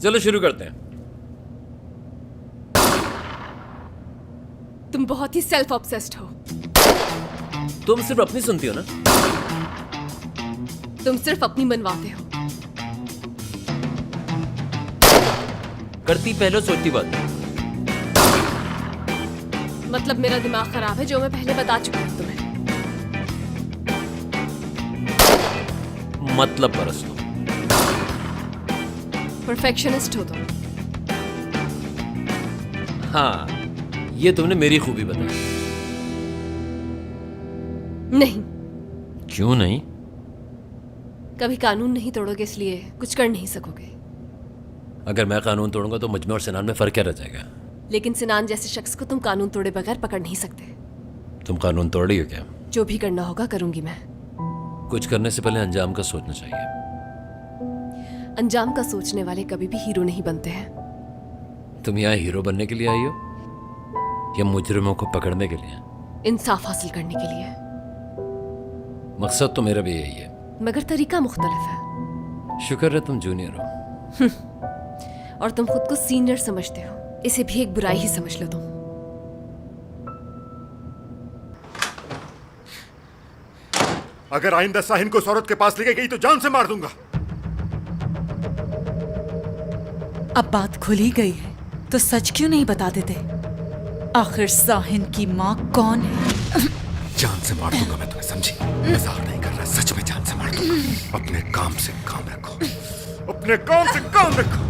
चलो शुरू करते हैं। तुम बहुत ही सेल्फ ऑब्सेस्ड हो। तुम सिर्फ अपनी सुनती हो ना? तुम सिर्फ अपनी मनवाते हो। करती पहले सोचती बाद। मतलब मेरा दिमाग खराब है, जो मैं पहले बता चुकी हूँ तुम्हें। मतलब परस लो। परफेक्शनिस्ट हो तुम। हाँ, ये तुमने मेरी खूबी बताई। नहीं, क्यों नहीं? कभी कानून नहीं तोड़ोगे इसलिए कुछ कर नहीं सकोगे। अगर मैं कानून तोड़ूंगा तो मुझमें और सिनान में फर्क क्या रह जाएगा? लेकिन सिनान जैसे शख्स को तुम कानून तोड़े बगैर पकड़ नहीं सकते। तुम कानून तोड़ रही हो क्या? जो भी करना होगा करूंगी मैं। कुछ करने से पहले अंजाम का सोचना चाहिए। अंजाम का सोचने वाले कभी भी हीरो नहीं बनते हैं। तुम यहाँ हीरो बनने के लिए आई हो या मुजरिमों को पकड़ने के लिए? इंसाफ हासिल करने के लिए। मकसद तो मेरा भी यही है, मगर तरीका मुख्तलिफ है। शुक्र है तुम जूनियर हो। और तुम खुद को सीनियर समझते हो। इसे भी एक बुराई ही समझ लो तुम। अगर आइंदा साहिन को उस औरत के पास लेके गई तो जान से मार दूंगा। अब बात खुल ही गई है तो सच क्यों नहीं बता देते? आखिर साहिन की माँ कौन है? जान से मार दूंगा मैं तुम्हें, समझी? मजाक नहीं कर रहा, सच में जान से मार दूंगा। अपने काम से काम रखो, अपने काम से काम रखो।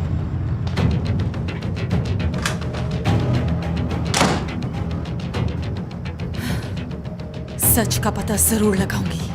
सच का पता जरूर लगाऊंगी।